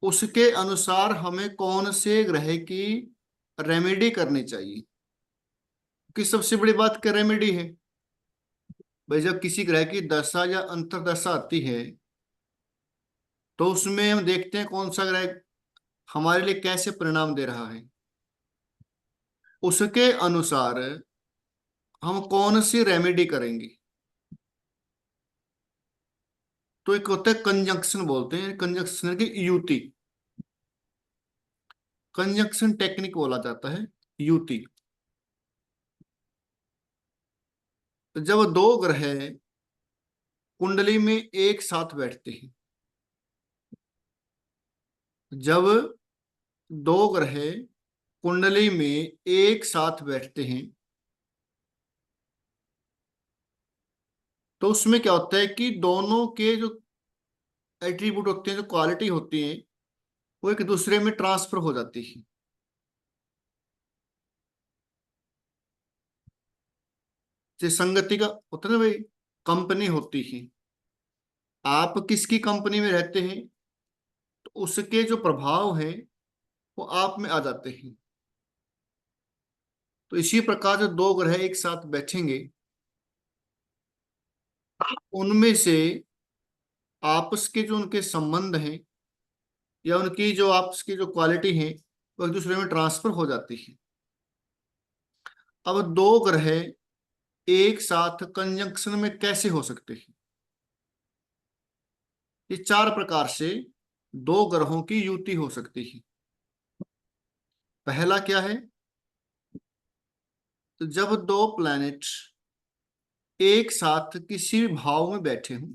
उसके अनुसार हमें कौन से ग्रह की रेमेडी करनी चाहिए। कि सबसे बड़ी बात क्या रेमेडी है भाई, जब किसी ग्रह की दशा या अंतर्दशा आती है तो उसमें हम देखते हैं कौन सा ग्रह हमारे लिए कैसे परिणाम दे रहा है। उसके अनुसार हम कौन सी रेमेडी करेंगे। तो एक होता है कंजंक्शन, बोलते हैं कंजंक्शन की युति, कंजंक्शन टेक्निक बोला जाता है, युति। तो जब दो ग्रह कुंडली में एक साथ बैठते हैं, जब दो ग्रह कुंडली में एक साथ बैठते हैं तो उसमें क्या होता है कि दोनों के जो एट्रीब्यूट होते हैं, जो क्वालिटी होती है, वो एक दूसरे में ट्रांसफर हो जाती है। जैसे संगति का होता है ना भाई, कंपनी होती है, आप किसकी कंपनी में रहते हैं तो उसके जो प्रभाव हैं वो आप में आ जाते हैं। तो इसी प्रकार जो दो ग्रह एक साथ बैठेंगे, उनमें से आपस के जो उनके संबंध हैं या उनकी जो आपस की जो क्वालिटी है वो एक दूसरे में ट्रांसफर हो जाती है। अब दो ग्रह एक साथ कंजंक्शन में कैसे हो सकते हैं। ये चार प्रकार से दो ग्रहों की युति हो सकती है। पहला क्या है, तो जब दो प्लैनेट एक साथ किसी भी भाव में बैठे हों,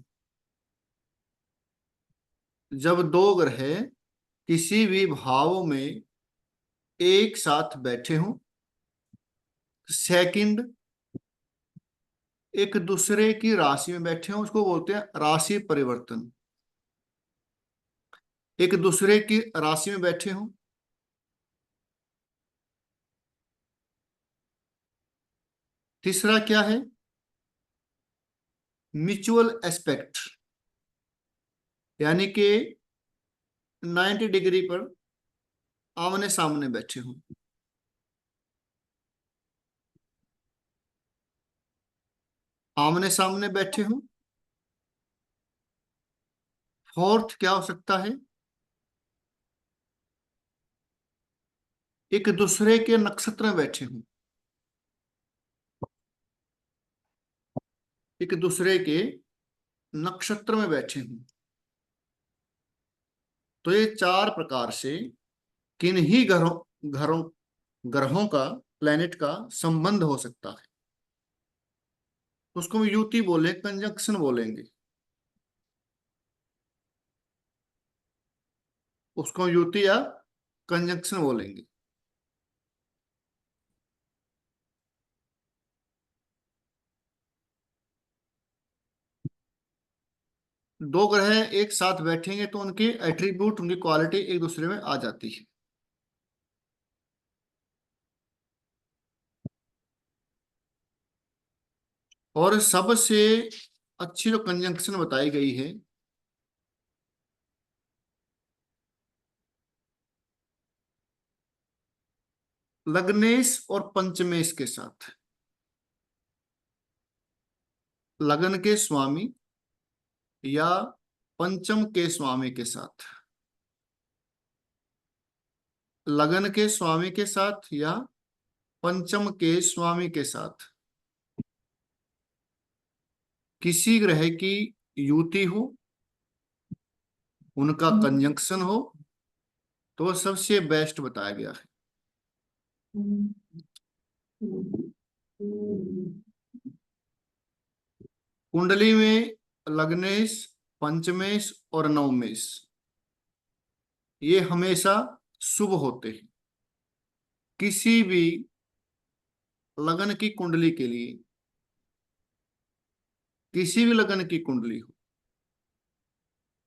जब दो ग्रह किसी भी भाव में एक साथ बैठे हों, सेकंड एक दूसरे की राशि में बैठे हों, उसको बोलते हैं राशि परिवर्तन। एक दूसरे की राशि में बैठे हों, तीसरा क्या है, म्यूचुअल एस्पेक्ट, यानी कि 90 डिग्री पर आमने सामने बैठे हों। आमने सामने बैठे हों। फोर्थ क्या हो सकता है, एक दूसरे के नक्षत्र में बैठे हों, एक दूसरे के नक्षत्र में बैठे हों। तो ये चार प्रकार से किन ही ग्रहों घरों ग्रहों का, प्लेनेट का संबंध हो सकता है। उसको हम युति बोले, कंजंक्शन बोलेंगे, उसको हम युति या कंजंक्शन बोलेंगे। दो ग्रह एक साथ बैठेंगे तो उनकी एट्रीब्यूट, उनकी क्वालिटी एक दूसरे में आ जाती है। और सबसे अच्छी जो कंजंक्शन बताई गई है, लग्नेश और पंचमेश के साथ, लगन के स्वामी या पंचम के स्वामी के साथ, लगन के स्वामी के साथ या पंचम के स्वामी के साथ किसी ग्रह की युति हो, उनका कंजंक्शन हो, तो सबसे बेस्ट बताया गया है। कुंडली में लग्नेश, पंचमेश और नवमेश ये हमेशा शुभ होते हैं। किसी भी लगन की कुंडली के लिए, किसी भी लगन की कुंडली हो,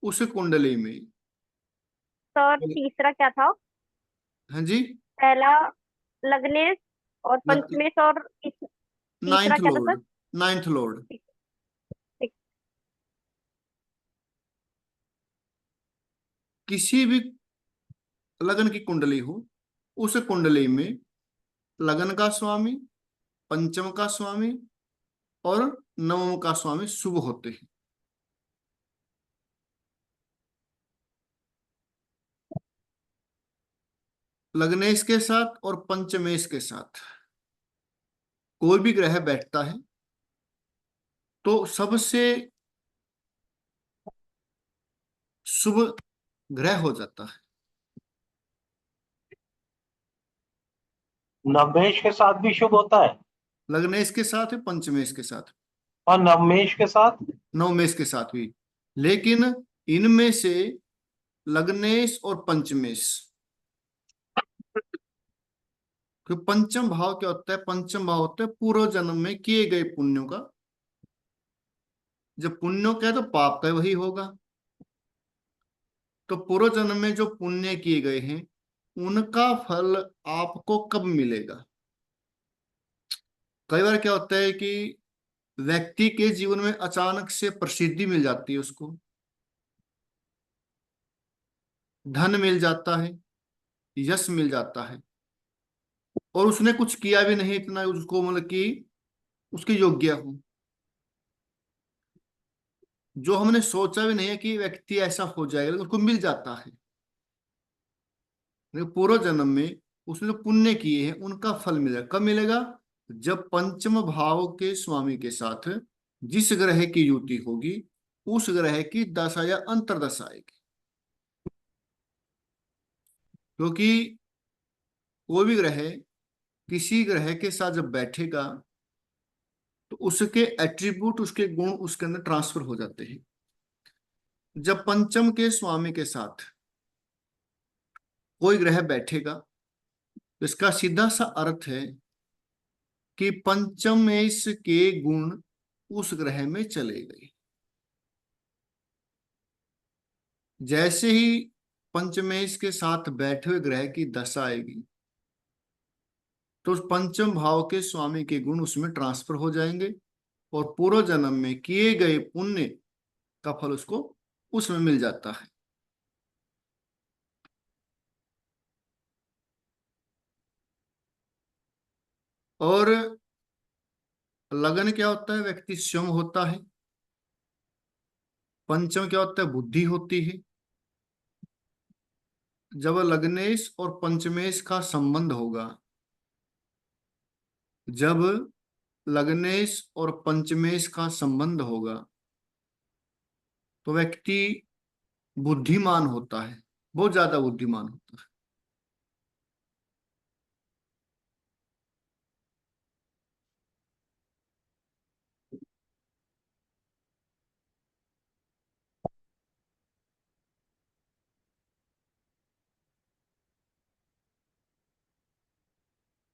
उस कुंडली में, सर तीसरा क्या था? हाँ जी, पहला लग्नेश और पंचमेश और तीसरा नाइन्थ क्या था सर? लॉर्ड, नाइन्थ लॉर्ड, ठीक, ठीक। किसी भी लगन की कुंडली हो, उस कुंडली में लगन का स्वामी, पंचम का स्वामी और नवम का स्वामी शुभ होते हैं। लग्नेश के साथ और पंचमेश के साथ कोई भी ग्रह बैठता है तो सबसे शुभ ग्रह हो जाता है। नवमेश के साथ भी शुभ होता है? लग्नेश के साथ है, पंचमेश के साथ, और नवमेश के साथ? नवमेश के साथ भी। लेकिन इनमें से लग्नेश और पंचमेश, क्योंकि पंचम भाव क्या होता है, पंचम भाव होता है पूर्व जन्म में किए गए पुण्यों का। जब पुण्यों का है तो पाप का वही होगा। तो पूर्व जन्म में जो पुण्य किए गए हैं उनका फल आपको कब मिलेगा। कई बार क्या होता है कि व्यक्ति के जीवन में अचानक से प्रसिद्धि मिल जाती है, उसको धन मिल जाता है, यश मिल जाता है, और उसने कुछ किया भी नहीं इतना उसको मतलब कि उसके योग्य हो। जो हमने सोचा भी नहीं है कि व्यक्ति ऐसा हो जाएगा, लेकिन उसको मिल जाता है। लेकिन पूर्व जन्म में उसने जो पुण्य किए हैं उनका फल मिलेगा। कब मिलेगा? जब पंचम भाव के स्वामी के साथ जिस ग्रह की युति होगी उस ग्रह की दशा या अंतर्दशा आएगी। क्योंकि कोई भी ग्रह किसी ग्रह के साथ जब बैठेगा तो उसके एट्रीब्यूट, उसके गुण उसके अंदर ट्रांसफर हो जाते हैं। जब पंचम के स्वामी के साथ कोई ग्रह बैठेगा तो इसका सीधा सा अर्थ है कि पंचमेश के गुण उस ग्रह में चले गए। जैसे ही पंचमेश के साथ बैठे हुए ग्रह की दशा आएगी तो उस पंचम भाव के स्वामी के गुण उसमें ट्रांसफर हो जाएंगे और पूर्व जन्म में किए गए पुण्य का फल उसको उसमें मिल जाता है। और लगन क्या होता है? व्यक्ति स्वयं होता है। पंचम क्या होता है? बुद्धि होती है। जब लग्नेश और पंचमेश का संबंध होगा, जब लग्नेश और पंचमेश का संबंध होगा तो व्यक्ति बुद्धिमान होता है, बहुत ज्यादा बुद्धिमान होता है।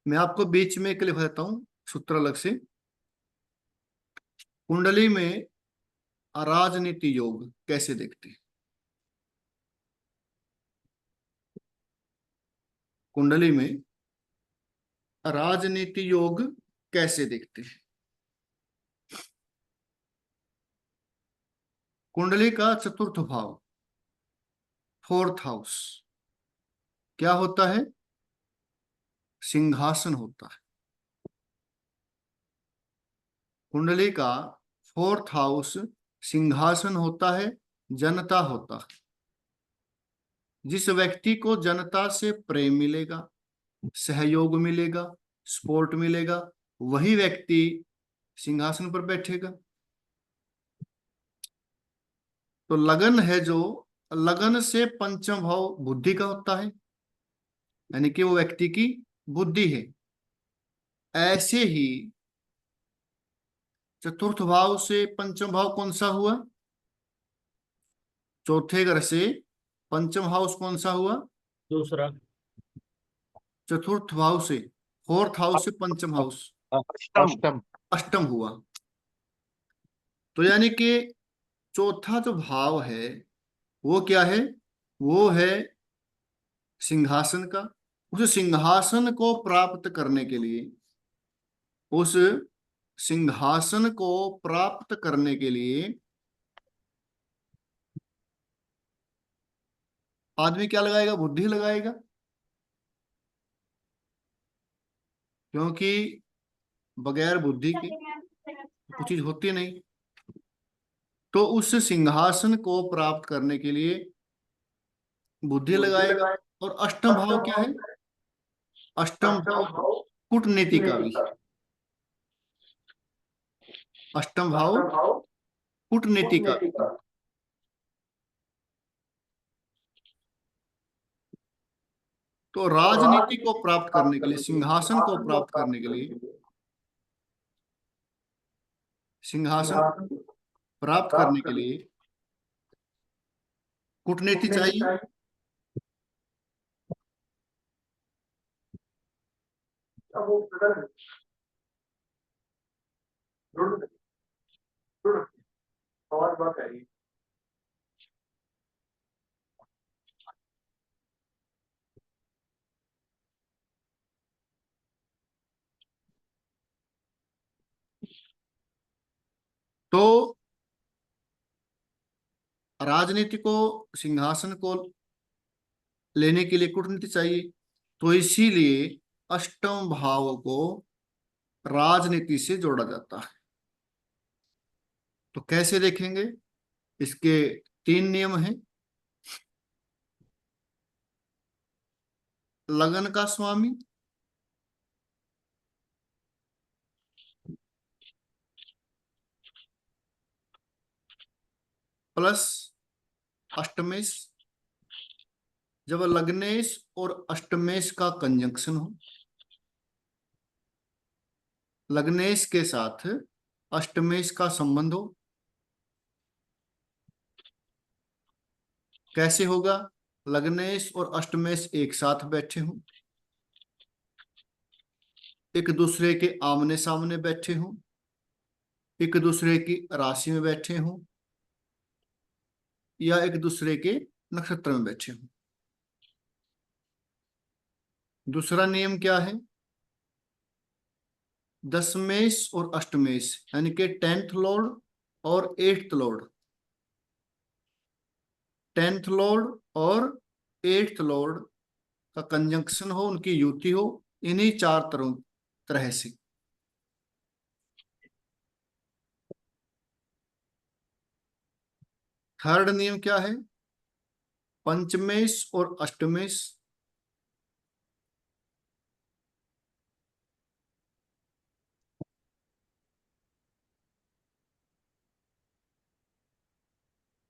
मैं आपको बीच में एक लिख देता हूं सूत्र अलग से। कुंडली में राजनीति योग कैसे देखते हैं? कुंडली में राजनीति योग कैसे देखते हैं? कुंडली का चतुर्थ भाव, फोर्थ हाउस, क्या होता है? सिंहासन होता है। कुंडली का फोर्थ हाउस सिंहासन होता है, जनता होता है। जिस व्यक्ति को जनता से प्रेम मिलेगा, सहयोग मिलेगा, सपोर्ट मिलेगा, वही व्यक्ति सिंहासन पर बैठेगा। तो लगन है जो, लगन से पंचम भाव बुद्धि का होता है, यानी कि वो व्यक्ति की बुद्धि है। ऐसे ही चतुर्थ भाव से पंचम भाव कौन सा हुआ? चौथे घर से पंचम हाउस कौन सा हुआ? दूसरा। चतुर्थ भाव से, फोर्थ हाउस से पंचम हाउस अष्टम। अष्टम हुआ। तो यानी कि चौथा जो भाव है वो क्या है? वो है सिंहासन का। उस सिंहासन को प्राप्त करने के लिए, उस सिंहासन को प्राप्त करने के लिए आदमी क्या लगाएगा? बुद्धि लगाएगा। क्योंकि बगैर बुद्धि के कुछ चीज होती नहीं। तो उस सिंहासन को प्राप्त करने के लिए बुद्धि लगाएगा। और अष्टम भाव क्या है? अष्टम भाव कूटनीति का भी। अष्टम भाव कूटनीति का भी। तो राजनीति को प्राप्त करने के लिए, सिंहासन को प्राप्त करने के लिए, सिंहासन प्राप्त करने के लिए कूटनीति चाहिए। तो राजनीति को, सिंहासन को लेने के लिए कूटनीति चाहिए। तो इसीलिए अष्टम भाव को राजनीति से जोड़ा जाता है। तो कैसे देखेंगे? इसके तीन नियम हैं। लगन का स्वामी, प्लस अष्टमेश। जब लग्नेश और अष्टमेश का कंजंक्शन हो, लग्नेश के साथ अष्टमेश का संबंध हो, कैसे होगा? लग्नेश और अष्टमेश एक साथ बैठे हों, एक दूसरे के आमने सामने बैठे हों, एक दूसरे की राशि में बैठे हों, या एक दूसरे के नक्षत्र में बैठे हों। दूसरा नियम क्या है? दशमेश और अष्टमेश, यानी कि 10th लॉर्ड और 8th लॉर्ड, 10th लॉर्ड और 8th लॉर्ड का कंजंक्शन हो, उनकी युति हो, इन्हीं चार तरह से। थर्ड नियम क्या है? पंचमेश और अष्टमेश,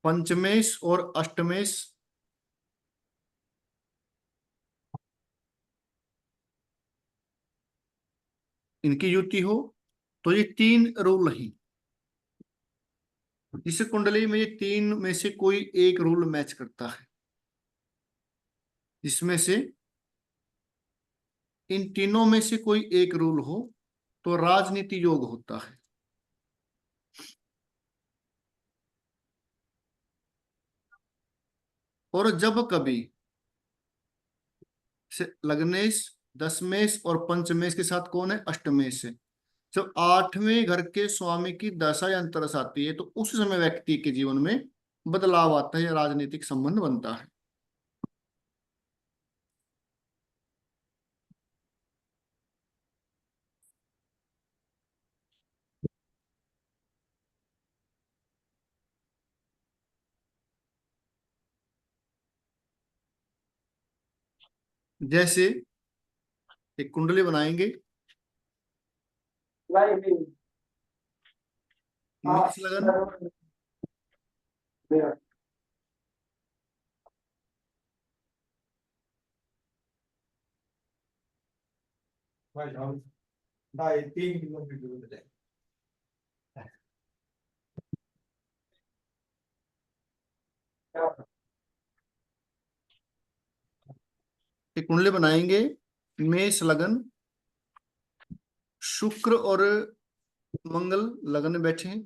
पंचमेश और अष्टमेश इनकी युति हो। तो ये तीन रूल हैं। इस कुंडली में ये तीन में से कोई एक रूल मैच करता है। इसमें से इन तीनों में से कोई एक रूल हो तो राजनीति योग होता है। और जब कभी लग्नेश, दशमेश और पंचमेश के साथ कौन है? अष्टमेश है। जब आठवें घर के स्वामी की दशा या अंतरदशा आती है तो उस समय व्यक्ति के जीवन में बदलाव आता है या राजनीतिक संबंध बनता है। जैसे एक कुंडली बनाएंगे, मेष लगन, एक कुंडली बनाएंगे, मेष लगन, शुक्र और मंगल लगन में बैठे हैं,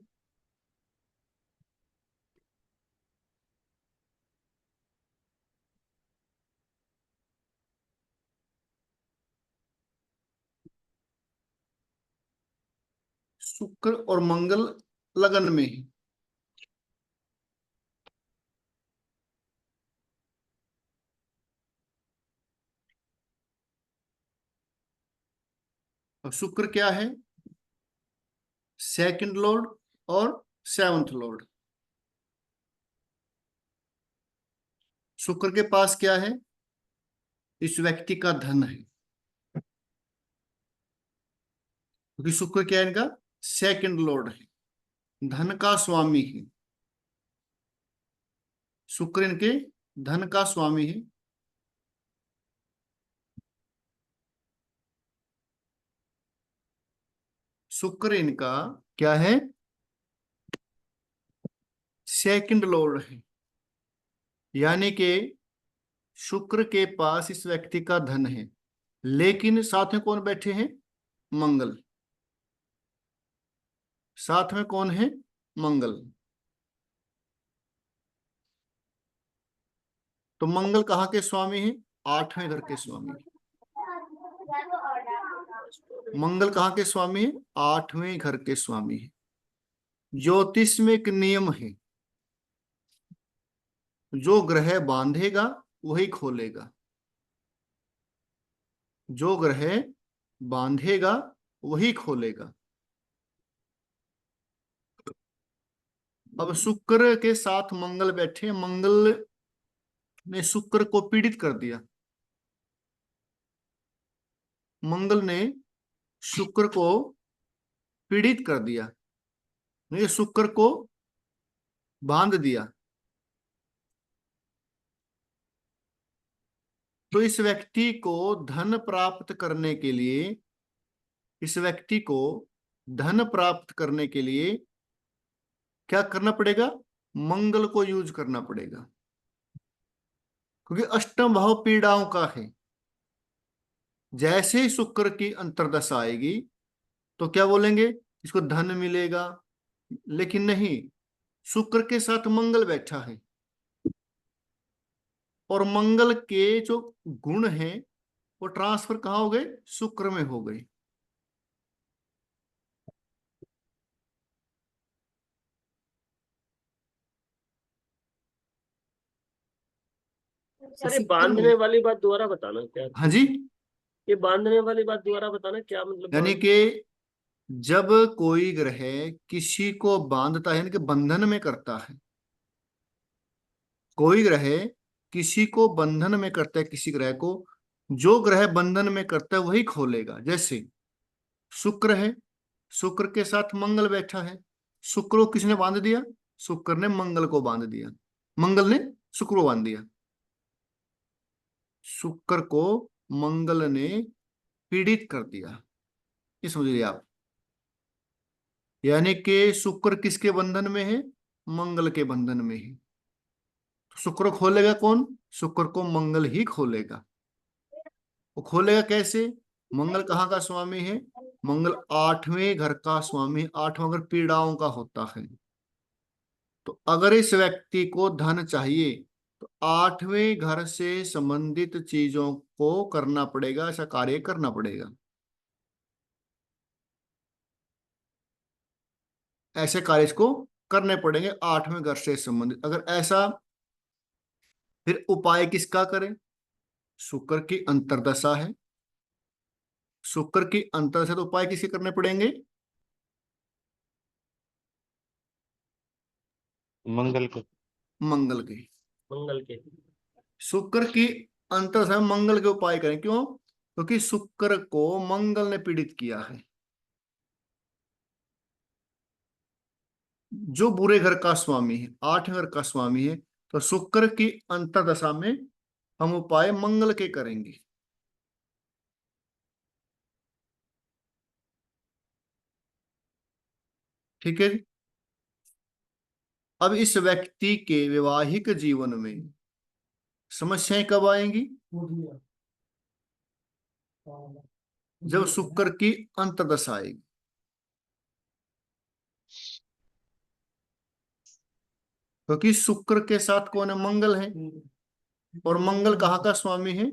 शुक्र और मंगल लगन में ही। अब शुक्र क्या है? सेकंड लॉर्ड और सेवंथ लॉर्ड। शुक्र के पास क्या है? इस व्यक्ति का धन है, क्योंकि शुक्र क्या है? इनका सेकंड लॉर्ड है, धन का स्वामी है। शुक्र इनके धन का स्वामी है। शुक्र इनका क्या है? सेकंड लॉर्ड है, यानी कि शुक्र के पास इस व्यक्ति का धन है, लेकिन साथ में कौन बैठे हैं? मंगल। साथ में कौन है? मंगल। तो मंगल कहाँ के स्वामी है? आठवें घर के स्वामी। मंगल कहाँ के स्वामी है? आठवें घर के स्वामी है। ज्योतिष में एक नियम है, जो ग्रह बांधेगा वही खोलेगा। जो ग्रह बांधेगा वही खोलेगा। अब शुक्र के साथ मंगल बैठे, मंगल ने शुक्र को पीड़ित कर दिया। मंगल ने शुक्र को पीड़ित कर दिया, ये शुक्र को बांध दिया। तो इस व्यक्ति को धन प्राप्त करने के लिए, इस व्यक्ति को धन प्राप्त करने के लिए क्या करना पड़ेगा? मंगल को यूज करना पड़ेगा, क्योंकि अष्टम भाव पीड़ाओं का है। जैसे ही शुक्र की अंतर्दशा आएगी तो क्या बोलेंगे? इसको धन मिलेगा, लेकिन नहीं, शुक्र के साथ मंगल बैठा है, और मंगल के जो गुण हैं वो ट्रांसफर कहाँ हो गए? शुक्र में हो गए। सर, ये शुक्र बांधने में, वाली बात दोबारा बताना क्या? हाँ जी, ये बांधने वाली बात दोबारा बताना क्या मतलब? यानी कि जब कोई ग्रह किसी को बांधता है, यानी कि बंधन में करता है, कोई ग्रह किसी को बंधन में करता है, किसी ग्रह को, जो ग्रह बंधन में करता है वही खोलेगा। जैसे शुक्र है, शुक्र के साथ मंगल बैठा है, शुक्र को किसने बांध दिया? शुक्र ने मंगल को बांध दिया, मंगल ने शुक्र को बांध दिया। शुक्र को मंगल ने पीड़ित कर दिया, ये समझिए आप। यानी कि शुक्र किसके बंधन में है? मंगल के बंधन में है। तो शुक्र खोलेगा कौन? शुक्र को मंगल ही खोलेगा। वो खोलेगा कैसे? मंगल कहाँ का स्वामी है? मंगल आठवें घर का स्वामी। आठवां घर पीड़ाओं का होता है। तो अगर इस व्यक्ति को धन चाहिए तो आठवें घर से संबंधित चीजों को करना पड़ेगा, ऐसा कार्य करना पड़ेगा। ऐसे कार्य इसको करने पड़ेंगे आठवें घर से संबंधित। अगर ऐसा, फिर उपाय किसका करें? शुक्र की अंतर्दशा है, शुक्र की अंतर्दशा, तो उपाय किसके करने पड़ेंगे? मंगल के। मंगल के। मंगल के। शुक्र की अंतर्दशा में मंगल के उपाय करें। क्यों? क्योंकि शुक्र को मंगल ने पीड़ित किया है, जो बुरे घर का स्वामी है, आठवें घर का स्वामी है। तो शुक्र की अंतर्दशा में हम उपाय मंगल के करेंगे। ठीक है जी? अब इस व्यक्ति के वैवाहिक जीवन में समस्याएं कब आएंगी? जब शुक्र की अंतर्दशा आएगी। क्योंकि शुक्र के साथ कौन है? मंगल है, और मंगल कहाँ का स्वामी है?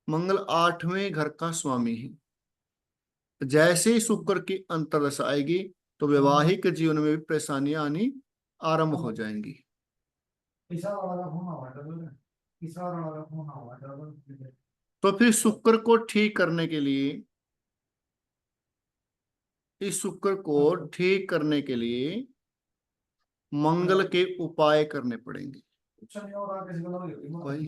मंगल आठवें घर का स्वामी है। जैसे ही शुक्र की अंतर्दशा आएगी तो वैवाहिक जीवन में भी परेशानियां आनी आरंभ हो जाएंगी। तो फिर शुक्र को ठीक करने के लिए इस शुक्र को ठीक करने के लिए मंगल के उपाय करने पड़ेंगे। वही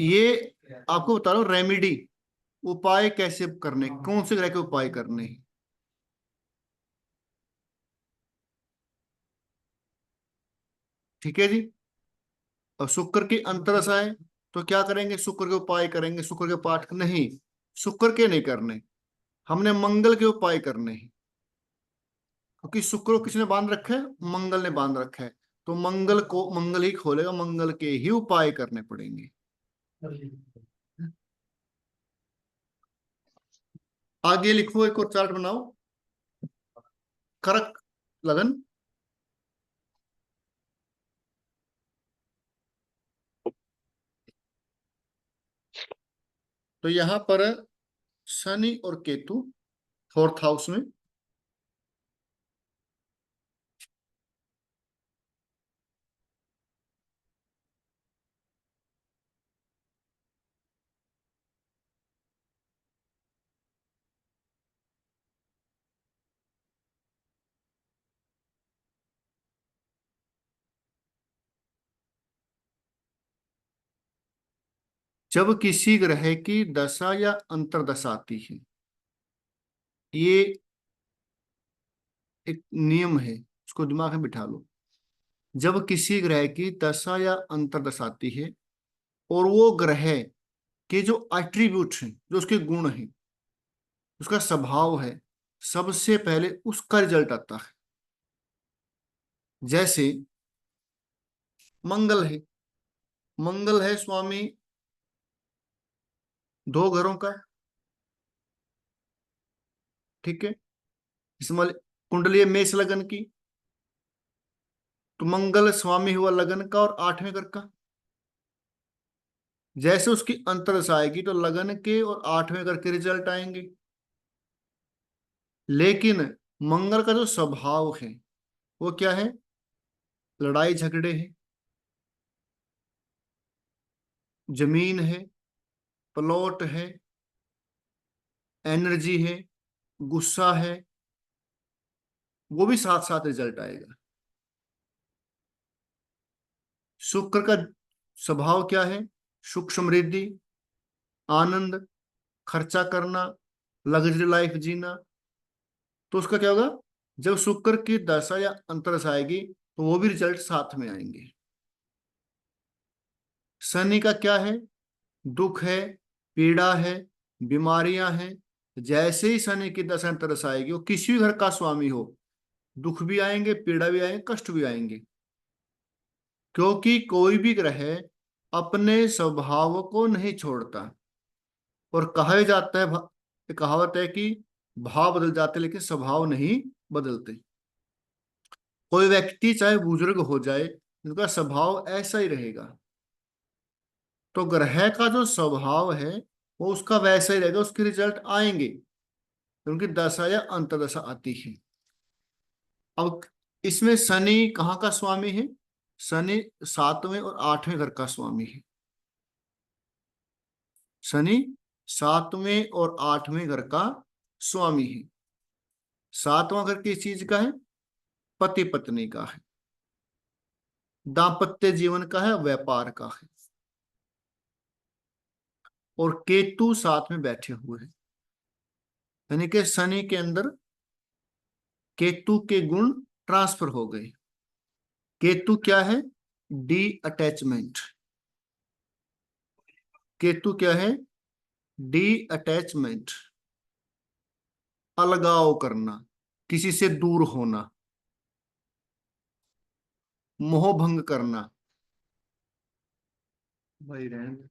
ये आपको बता रहा हूँ रेमेडी, उपाय कैसे करने, कौन से ग्रह के उपाय करने हैं। ठीक है जी। अब शुक्र की अंतरदशा है तो क्या करेंगे, शुक्र के उपाय करेंगे, शुक्र के पाठ नहीं, शुक्र के नहीं करने, हमने मंगल के उपाय करने हैं। क्योंकि शुक्र को किसने बांध रखा है, मंगल ने बांध रखा है, तो मंगल को मंगल ही खोलेगा, मंगल के ही उपाय करने पड़ेंगे। आगे लिखो, एक और चार्ट बनाओ, करक लगन। तो यहां पर शनि और केतु फोर्थ हाउस में, जब किसी ग्रह की दशा या अंतर्दशा आती है, ये एक नियम है, उसको दिमाग में बिठा लो। जब किसी ग्रह की दशा या अंतर्दशा आती है और वो ग्रह के जो एट्रीब्यूट हैं, जो उसके गुण हैं, उसका स्वभाव है, सबसे पहले उसका रिजल्ट आता है। जैसे मंगल है, मंगल है स्वामी दो घरों का, ठीक है। इसमें कुंडली मेष लगन की, तो मंगल स्वामी हुआ लगन का और आठवें घर का। जैसे उसकी अंतरदशा आएगी तो लगन के और आठवें घर के रिजल्ट आएंगे। लेकिन मंगल का जो स्वभाव है वो क्या है, लड़ाई झगड़े है, जमीन है, प्लॉट है, एनर्जी है, गुस्सा है, वो भी साथ साथ रिजल्ट आएगा। शुक्र का स्वभाव क्या है, सुख समृद्धि, आनंद, खर्चा करना, लग्जरी लाइफ जीना। तो उसका क्या होगा, जब शुक्र की दशा या अंतरदशा आएगी तो वो भी रिजल्ट साथ में आएंगे। शनि का क्या है, दुख है, पीड़ा है, बीमारियां हैं। जैसे ही शनि की दशा अंतरदशा आएगी, वो किसी भी घर का स्वामी हो, दुख भी आएंगे, पीड़ा भी आएंगे, कष्ट भी आएंगे। क्योंकि कोई भी ग्रह अपने स्वभाव को नहीं छोड़ता। और कहा जाता है, कहावत है कि भाव बदल जाते लेकिन स्वभाव नहीं बदलते। कोई व्यक्ति चाहे बुजुर्ग हो जाए, उनका स्वभाव ऐसा ही रहेगा। तो ग्रह का जो स्वभाव है वो उसका वैसा ही रहेगा, उसके रिजल्ट आएंगे क्योंकि दशा या अंतर्दशा आती है। अब इसमें शनि कहाँ का स्वामी है, शनि सातवें और आठवें घर का स्वामी है। शनि सातवें और आठवें घर का स्वामी है। सातवां घर किस चीज का है, पति पत्नी का है, दाम्पत्य जीवन का है, व्यापार का है। और केतु साथ में बैठे हुए हैं, यानी कि शनि के अंदर केतु के गुण ट्रांसफर हो गए। केतु क्या है, डी अटैचमेंट। केतु क्या है, डी अटैचमेंट, अलगाव करना, किसी से दूर होना, मोह भंग करना। भाई रहने दे।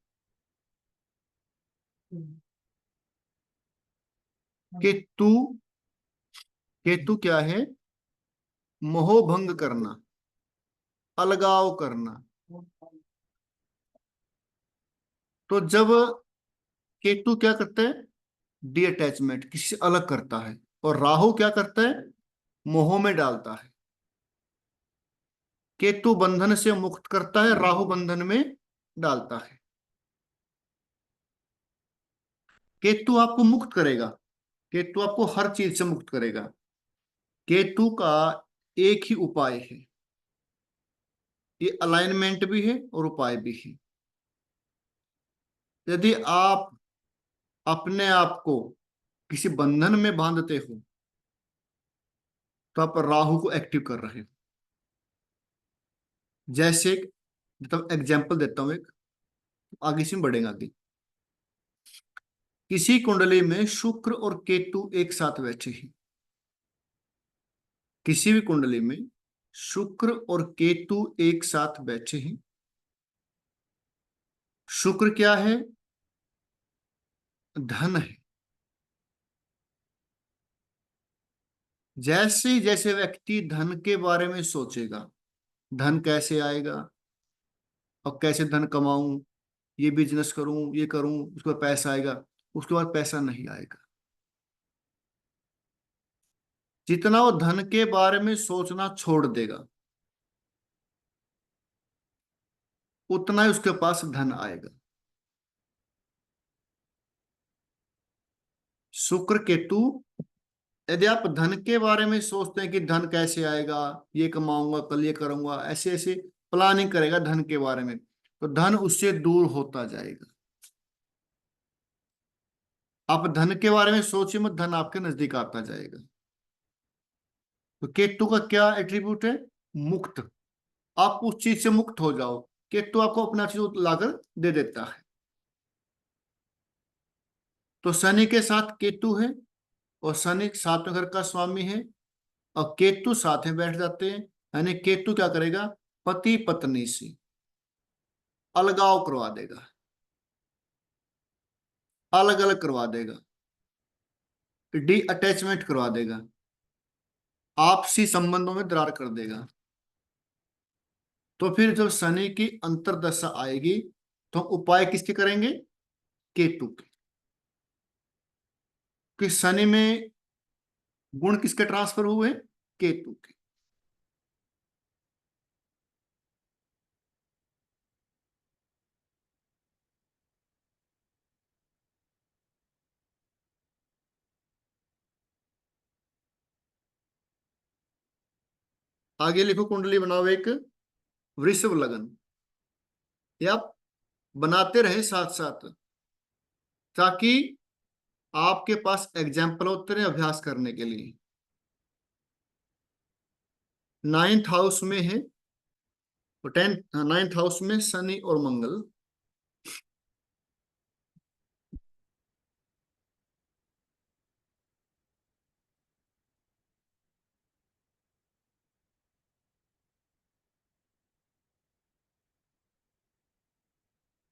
केतु, केतु क्या है, मोह भंग करना, अलगाव करना। तो जब केतु क्या करता है, डी अटैचमेंट, किसी से अलग करता है। और राहु क्या करता है, मोह में डालता है। केतु बंधन से मुक्त करता है, राहु बंधन में डालता है। केतु आपको मुक्त करेगा, केतु आपको हर चीज से मुक्त करेगा। केतु का एक ही उपाय है, ये अलाइनमेंट भी है और उपाय भी है। यदि आप अपने आप को किसी बंधन में बांधते हो तो आप राहु को एक्टिव कर रहे हो। जैसे मतलब एग्जाम्पल देता हूं एक, आगे से बढ़ेगा आगे। किसी कुंडली में शुक्र और केतु एक साथ बैठे हैं, किसी भी कुंडली में शुक्र और केतु एक साथ बैठे हैं। शुक्र क्या है? धन है। जैसे जैसे व्यक्ति धन के बारे में सोचेगा, धन कैसे आएगा और कैसे धन कमाऊं, ये बिजनेस करूं, ये करूं, उसके बाद पैसा आएगा, उसके बाद पैसा नहीं आएगा। जितना वो धन के बारे में सोचना छोड़ देगा उतना ही उसके पास धन आएगा। शुक्र केतु, यदि आप धन के बारे में सोचते हैं कि धन कैसे आएगा, ये कमाऊंगा, कल ये करूंगा, ऐसे ऐसे प्लानिंग करेगा धन के बारे में, तो धन उससे दूर होता जाएगा। आप धन के बारे में सोचिए मत, धन आपके नजदीक आता जाएगा। तो केतु का क्या एट्रीब्यूट है? मुक्त। आप उस चीज से मुक्त हो जाओ, केतु आपको अपना चीज लाकर दे देता है। तो शनि के साथ केतु है और शनि सातवें घर का स्वामी है और केतु साथ में बैठ जाते हैं, यानी केतु क्या करेगा? पति पत्नी से अलगाव करवा देगा, अलग अलग करवा देगा, डी अटैचमेंट करवा देगा, आपसी संबंधों में दरार कर देगा। तो फिर जब शनि की अंतर्दशा आएगी तो हम उपाय किसके करेंगे? केतु के। कि शनि में गुण किसके ट्रांसफर हुए? केतु के। आगे लिखो, कुंडली बनाओ एक वृषभ लगन। ये आप बनाते रहे साथ साथ, ताकि आपके पास एग्जाम्पल होते रहे अभ्यास करने के लिए। 9th हाउस में है, 9th हाउस में शनि और मंगल।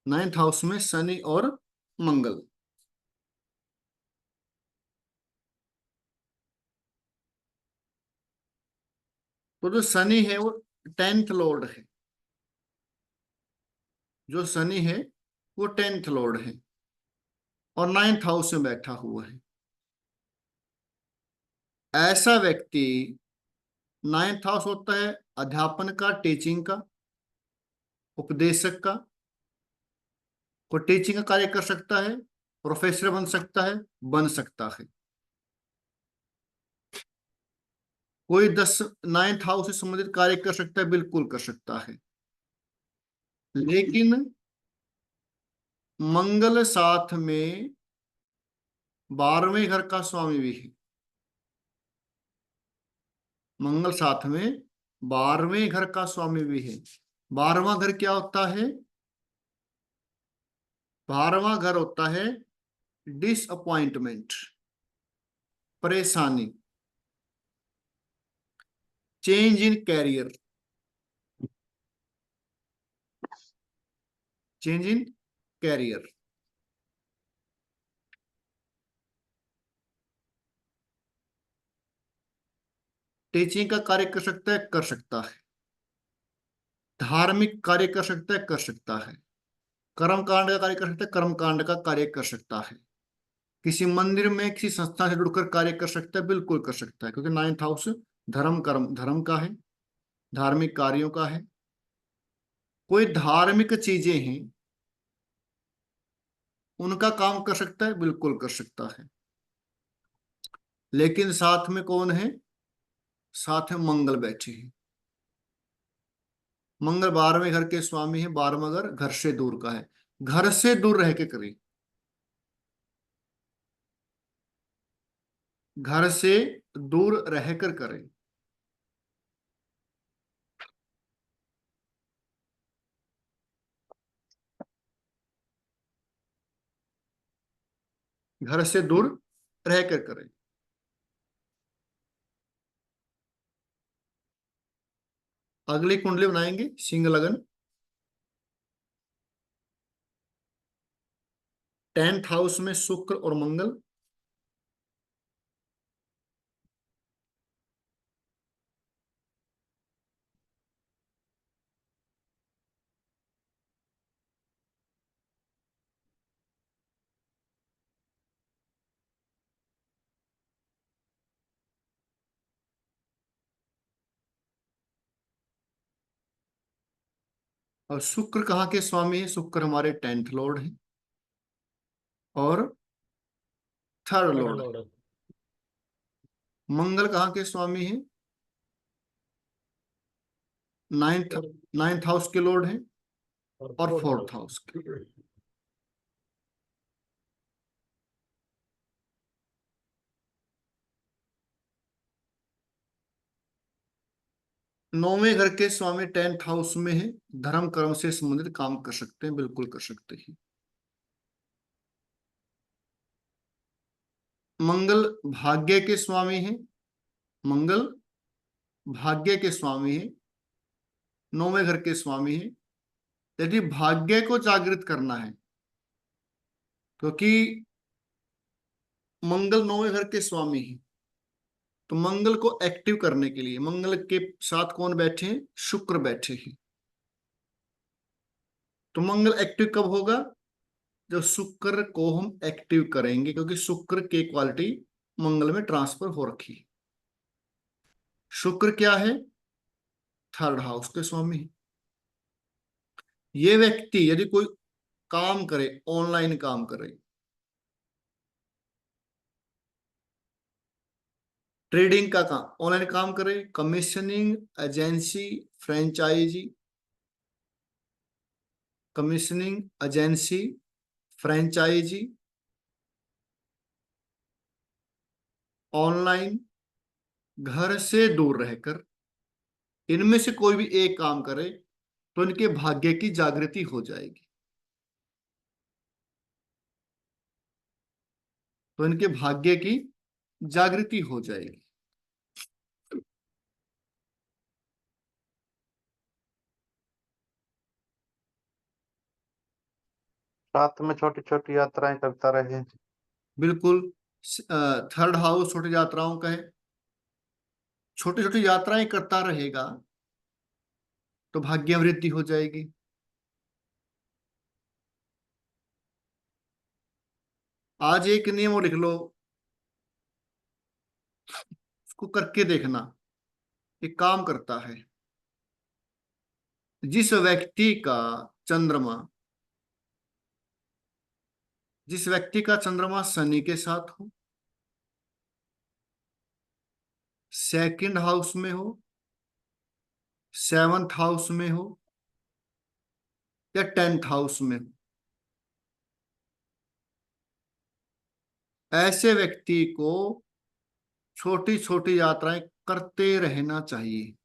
नाइन्थ हाउस में शनि और मंगल। तो जो शनि है वो 10th लॉर्ड है, जो शनि है वो 10th लॉर्ड है और 9th हाउस में बैठा हुआ है। ऐसा व्यक्ति, 9th हाउस होता है अध्यापन का, टीचिंग का, उपदेशक का। कोई टीचिंग का कार्य कर सकता है, प्रोफेसर बन सकता है, बन सकता है। कोई 9th हाउस से संबंधित कार्य कर सकता है, बिल्कुल कर सकता है। लेकिन मंगल साथ में 12वें घर का स्वामी भी है। मंगल साथ में 12वें घर का स्वामी भी है। 12वां घर क्या होता है? 12वां घर होता है डिसअपॉइंटमेंट, परेशानी, change in career, change in career. Teaching का कार्य कर सकता है, कर सकता है। धार्मिक कार्य कर सकता है, कर सकता है। कर्म कांड का कार्य कर सकता है, कर्म कांड का कार्य कर सकता है। किसी मंदिर में किसी संस्था से जुड़कर कार्य कर सकता है, बिल्कुल कर सकता है, क्योंकि 9th हाउस धर्म कर्म धर्म का है, धार्मिक कार्यों का है। कोई धार्मिक चीजें हैं उनका काम कर सकता है, बिल्कुल कर सकता है। लेकिन साथ में कौन है? साथ में मंगल बैठे हैं। मंगल 12वें घर के स्वामी है। 12वां घर घर से दूर का है। घर से दूर रह के करें, घर से दूर रहकर करें। घर से दूर रहकर करें। अगली कुंडली बनाएंगे सिंह लगन। 10th हाउस में शुक्र और मंगल। और शुक्र कहाँ के स्वामी है? शुक्र हमारे 10th लॉर्ड है और 3rd थर्ड लॉर्ड है। लॉर्ड मंगल कहाँ के स्वामी है? 9th और 9th हाउस के लॉर्ड है और फोर्थ 4th हाउस। हाउस के। 9वें घर के स्वामी 10th हाउस में है। धर्म कर्म से संबंधित काम कर सकते हैं, बिल्कुल कर सकते हैं। मंगल भाग्य के स्वामी है। मंगल भाग्य के स्वामी है, 9वें घर के स्वामी है। यदि भाग्य को जागृत करना है, क्योंकि मंगल 9वें घर के स्वामी है, तो मंगल को एक्टिव करने के लिए मंगल के साथ कौन बैठे हैं? शुक्र बैठे हैं। तो मंगल एक्टिव कब होगा? जब शुक्र को हम एक्टिव करेंगे, क्योंकि शुक्र की क्वालिटी मंगल में ट्रांसफर हो रखी है। शुक्र क्या है? 3rd हाउस के स्वामी है। ये व्यक्ति यदि कोई काम करे, ऑनलाइन काम करे, ट्रेडिंग का काम, ऑनलाइन काम करे, commissioning agency, franchisee, commissioning agency, franchisee, online, घर से दूर रहकर, इनमें से कोई भी एक काम करे तो इनके भाग्य की जागृति हो जाएगी। तो इनके भाग्य की जागृति हो जाएगी। साथ में छोटी छोटी यात्राएं करता रहे। बिल्कुल। 3rd हाउस छोटी यात्राओं का है। छोटी छोटी यात्राएं करता रहेगा तो भाग्य वृद्धि हो जाएगी। आज एक नियम और लिख लो, उसको करके देखना, एक काम करता है। जिस व्यक्ति का चंद्रमा जिस व्यक्ति का चंद्रमा शनि के साथ हो, 2nd हाउस में हो, 7th हाउस में हो या 10th हाउस में हो, ऐसे व्यक्ति को छोटी छोटी यात्राएं करते रहना चाहिए।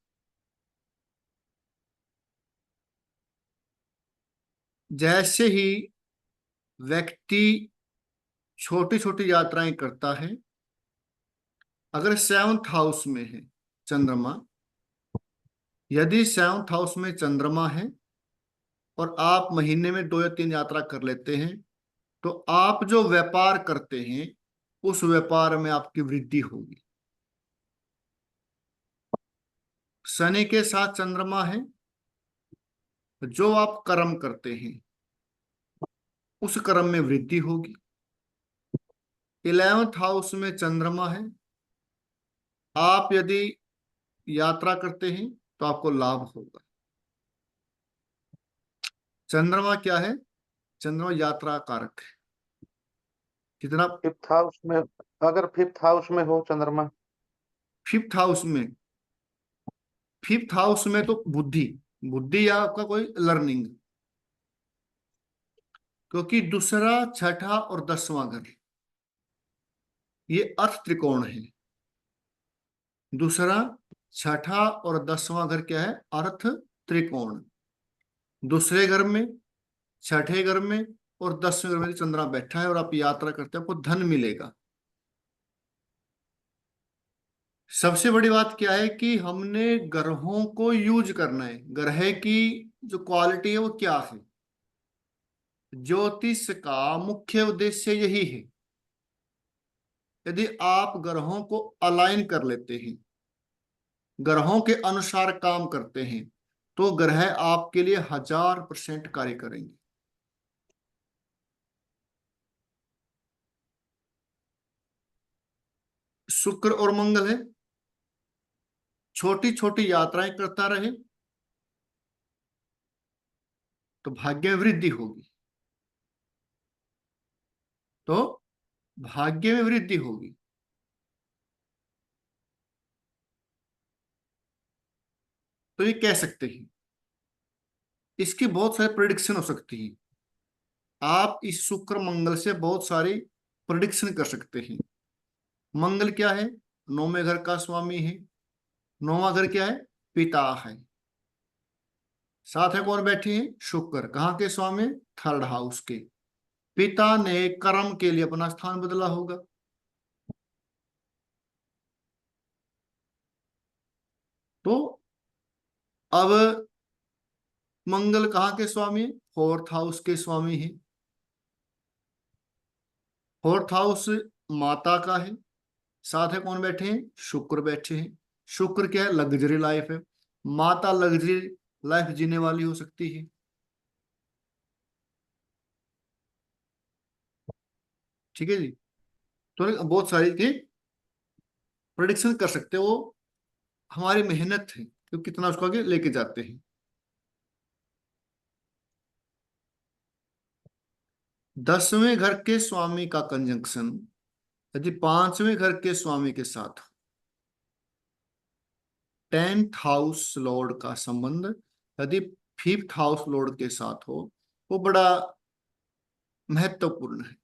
जैसे ही व्यक्ति छोटी छोटी यात्राएं करता है, अगर 7th हाउस में है चंद्रमा, यदि 7th हाउस में चंद्रमा है और आप महीने में 2 या 3 यात्रा कर लेते हैं, तो आप जो व्यापार करते हैं उस व्यापार में आपकी वृद्धि होगी। शनि के साथ चंद्रमा है, जो आप कर्म करते हैं उस कर्म में वृद्धि होगी। 11th हाउस में चंद्रमा है, आप यदि यात्रा करते हैं तो आपको लाभ होगा। चंद्रमा क्या है? चंद्रमा यात्रा कारक है। कितना? फिफ्थ हाउस में, अगर फिफ्थ हाउस में हो चंद्रमा। फिफ्थ हाउस में? फिफ्थ हाउस में तो बुद्धि, बुद्धि या आपका कोई लर्निंग, क्योंकि दूसरा, छठा और 10वां घर ये अर्थ त्रिकोण है। दूसरा, छठा और 10वां घर क्या है? अर्थ त्रिकोण। दूसरे घर में, छठे घर में और 10वें घर में चंद्रमा बैठा है और आप यात्रा करते हैं, आपको धन मिलेगा। सबसे बड़ी बात क्या है कि हमने ग्रहों को यूज करना है। ग्रह की जो क्वालिटी है वो क्या है? ज्योतिष का मुख्य उद्देश्य यही है। यदि आप ग्रहों को अलाइन कर लेते हैं, ग्रहों के अनुसार काम करते हैं, तो ग्रह आपके लिए 1000% कार्य करेंगे। शुक्र और मंगल है, छोटी छोटी यात्राएं करता रहे तो भाग्य में वृद्धि होगी। तो भाग्य में वृद्धि होगी। तो ये कह सकते हैं, इसकी बहुत सारी प्रिडिक्शन हो सकती है। आप इस शुक्र मंगल से बहुत सारी प्रिडिक्शन कर सकते हैं। मंगल क्या है? 9वें घर का स्वामी है। 9वां घर क्या है? पिता है। साथ में कौन बैठे हैं? शुक्र। कहाँ के स्वामी? थर्ड हाउस के। पिता ने कर्म के लिए अपना स्थान बदला होगा। तो अब मंगल कहाँ के स्वामी है? फोर्थ हाउस के स्वामी है। फोर्थ हाउस माता का है। साथ में कौन बैठे हैं? शुक्र बैठे हैं। शुक्र क्या है? लग्जरी लाइफ है। माता लग्जरी लाइफ जीने वाली हो सकती है। ठीक है जी। तो बहुत सारी की प्रोडिक्शन कर सकते हो। हमारी मेहनत है तो कितना उसको आगे लेके जाते हैं। 10वें घर के स्वामी का कंजंक्शन यदि 5वें घर के स्वामी के साथ, 10th हाउस लॉर्ड का संबंध यदि 5th हाउस लॉर्ड के साथ हो, वो बड़ा महत्वपूर्ण है।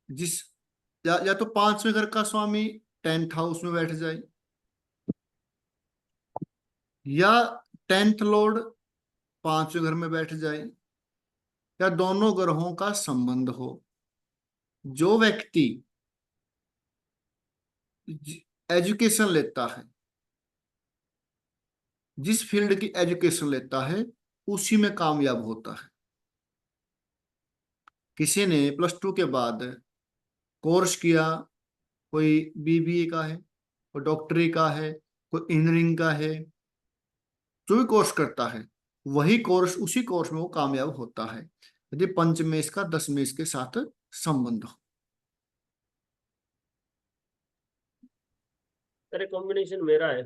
जिस या तो 5वें घर का स्वामी 10th हाउस में बैठ जाए, या 10th लॉर्ड 5वें घर में बैठ जाए, या दोनों ग्रहों का संबंध हो। जो व्यक्ति एजुकेशन लेता है, जिस फील्ड की एजुकेशन लेता है, उसी में कामयाब होता है। किसी ने +2 के बाद कोर्स किया, कोई बीबीए का है, कोई डॉक्टरी का है, कोई इंजीनियरिंग का है, जो भी कोर्स करता है वही कोर्स, उसी कोर्स में वो कामयाब होता है यदि पंचमेश का 10वें के साथ संबंध हो। अरे कॉम्बिनेशन मेरा है।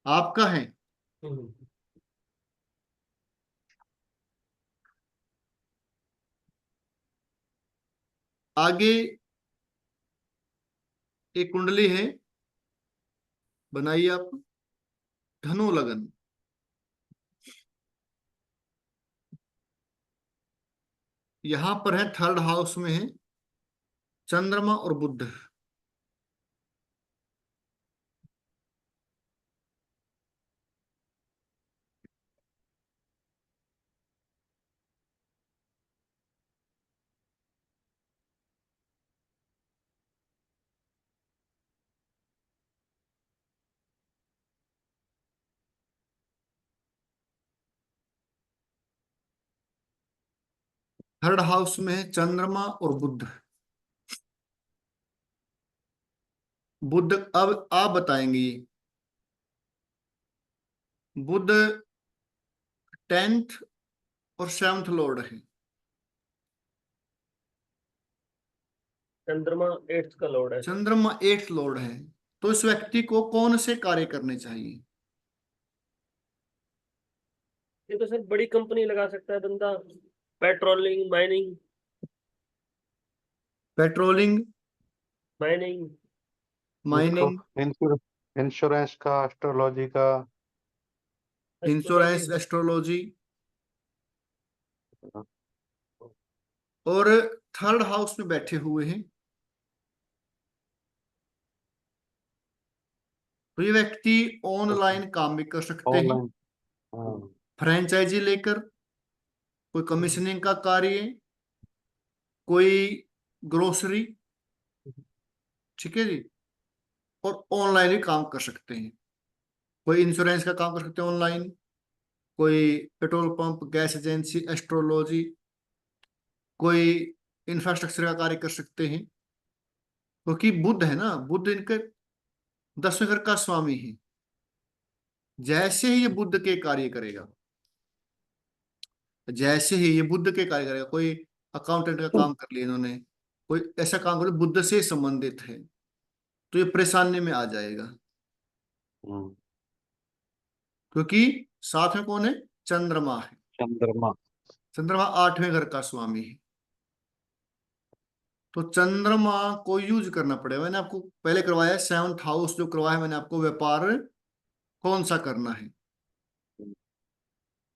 आपका है? हम्म। आगे एक कुंडली है, बनाइए आप। धनु लगन, यहां पर है थर्ड हाउस में है चंद्रमा और बुध। थर्ड हाउस में है चंद्रमा और बुध। बुध, अब आप बताएंगे ये। बुध 10th और 7th लॉर्ड है। चंद्रमा 8th का लॉर्ड है। चंद्रमा 8th लॉर्ड है। तो इस व्यक्ति को कौन से कार्य करने चाहिए? ये तो सर बड़ी कंपनी लगा सकता है बंदा। पेट्रोलिंग, माइनिंग, पेट्रोलिंग, माइनिंग, इसको माइनिंग, इंश्योरेंस का, एस्ट्रोलॉजी का। Insurance, astrology, astrology. और थर्ड हाउस में बैठे हुए हैं तो ये व्यक्ति ऑनलाइन काम भी कर सकते हैं, ऑनलाइन। हाँ। फ्रेंचाइजी लेकर, कोई कमीशनिंग का कार्य, कोई ग्रोसरी, ठीक है जी, और ऑनलाइन ही काम कर सकते हैं। कोई इंश्योरेंस का काम कर सकते हैं ऑनलाइन, कोई petrol pump, gas agency, astrology, कोई इंफ्रास्ट्रक्चर का कार्य कर सकते हैं। क्योंकि बुध है ना, बुध इनके 10वें घर का स्वामी है। जैसे ही ये बुध के कार्य करेगा, जैसे ही ये बुध के कार्य करेगा, कोई अकाउंटेंट का काम कर लिया इन्होंने, कोई ऐसा काम कर बुध से संबंधित है, तो ये परेशानी में आ जाएगा। हम्म, क्योंकि साथ में कौन है? चंद्रमा है। चंद्रमा। चंद्रमा 8वें घर का स्वामी है। तो चंद्रमा को यूज करना पड़ेगा। मैंने आपको पहले करवाया 7th हाउस जो करवाया मैंने आपको, व्यापार कौन सा करना है,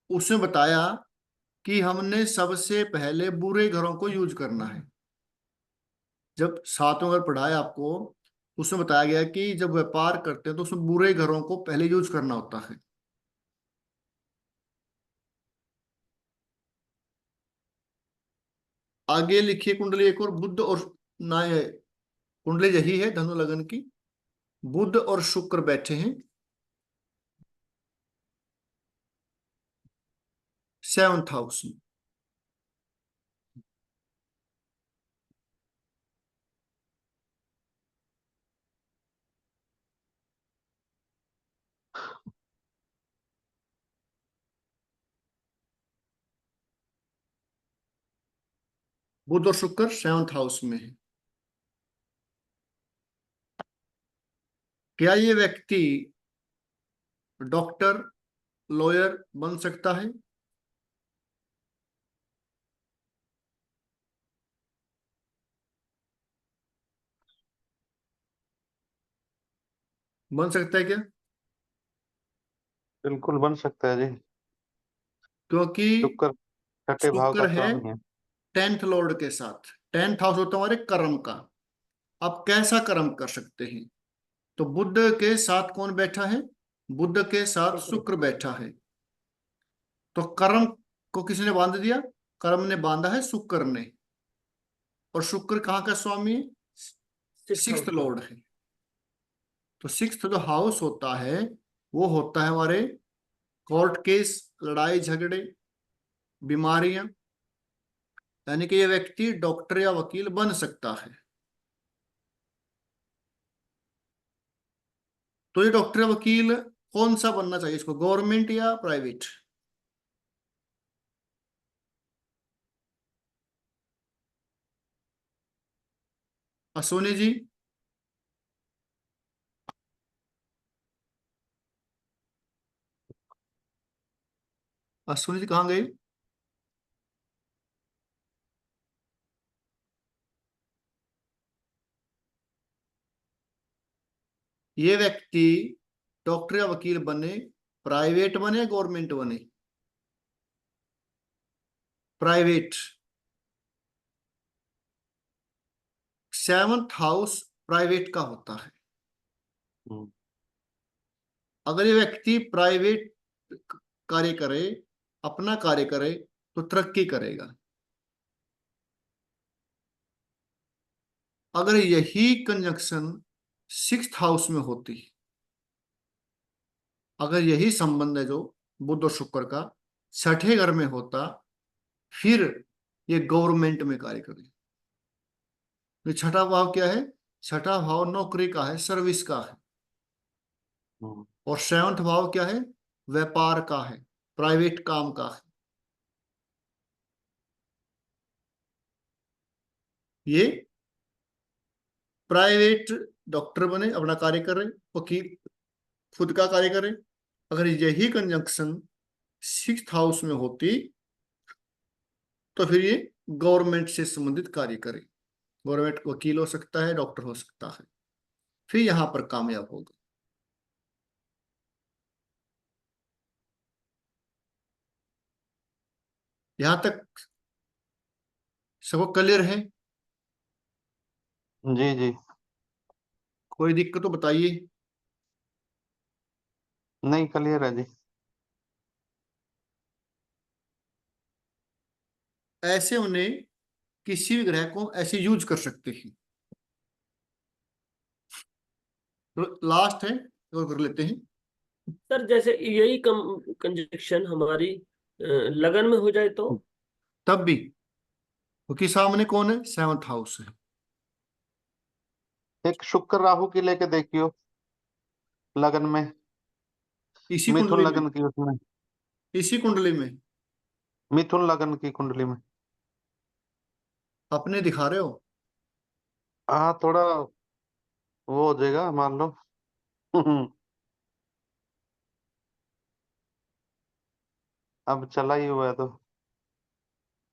उसमें बताया कि हमने सबसे पहले बुरे घरों को यूज करना है। जब 7वां घर पढ़ाया आपको, उसमें बताया गया कि जब व्यापार करते हैं तो उसमें बुरे घरों को पहले यूज करना होता है। आगे लिखिए कुंडली एक और, बुध और ना, कुंडली यही है धनु लगन की। बुध और शुक्र बैठे हैं 7th हाउस में। बुध और शुक्र 7th हाउस में है। क्या ये व्यक्ति डॉक्टर, लॉयर बन सकता है? बन सकता है क्या? बिल्कुल बन सकता है जी। क्योंकि शुक्र छठे भाव का शुक्र है स्वामी है। 10th लॉर्ड के साथ। 10th हाउस होता है हमारे कर्म का। आप कैसा कर्म कर सकते हैं? तो बुध के साथ कौन बैठा है? बुध के साथ शुक्र, शुक्र बैठा है। तो कर्म को किसने बांध दिया? कर्म ने बांधा है शुक्र ने। और शुक्र कहाँ का स्वामी है? सिक्स 6th हाउस का। लॉर्ड है। तो 6th जो हाउस होता है वो होता है हमारे कोर्ट केस, लड़ाई झगड़े, बीमारियां। यानी कि ये व्यक्ति डॉक्टर या वकील बन सकता है। तो ये डॉक्टर या वकील कौन सा बनना चाहिए इसको, गवर्नमेंट या प्राइवेट? अश्विनी जी, अश्विनी जी कहाँ गए? ये व्यक्ति डॉक्टर या वकील बने, प्राइवेट बने या गवर्नमेंट बने? प्राइवेट। 7th हाउस प्राइवेट का होता है। हम्म, अगर ये व्यक्ति प्राइवेट कार्य करे, अपना कार्य करे, तो तरक्की करेगा। अगर यही कंजंक्शन 6th हाउस में होती, अगर यही संबंध है जो बुध और शुक्र का 6ठे घर में होता, फिर ये गवर्नमेंट में कार्य करे। तो 6ठा भाव क्या है? 6ठा भाव नौकरी का है, सर्विस का है। हम्म, और 7th भाव क्या है? व्यापार का है, प्राइवेट काम का है। ये प्राइवेट डॉक्टर बने, अपना कार्य करे, वकील खुद का कार्य करे। अगर यही कंजंक्शन 6th हाउस में होती तो फिर ये गवर्नमेंट से संबंधित कार्य करे। गवर्नमेंट वकील हो सकता है, डॉक्टर हो सकता है, फिर यहां पर कामयाब होगा। यहां तक सबको क्लियर है? जी जी। कोई दिक्कत तो बताइए। नहीं, क्लियर है जी। ऐसे उन्हें किसी भी ग्रह को ऐसे यूज कर सकते हैं। तो लास्ट है, और कर लेते हैं। सर जैसे यही कंजक्शन हमारी लगन में हो जाए तो? तब भी, क्योंकि सामने कौन है? 7th हाउस है। एक शुक्र राहु की लेके देखियो, लगन में। इसी मिथुन कुंडली में, लगन की उसमें। इसी कुंडली में मिथुन लगन की कुंडली में। अपने दिखा रहे हो। हाँ, थोड़ा वो हो जाएगा मान लो। अब चला ही हुआ है तो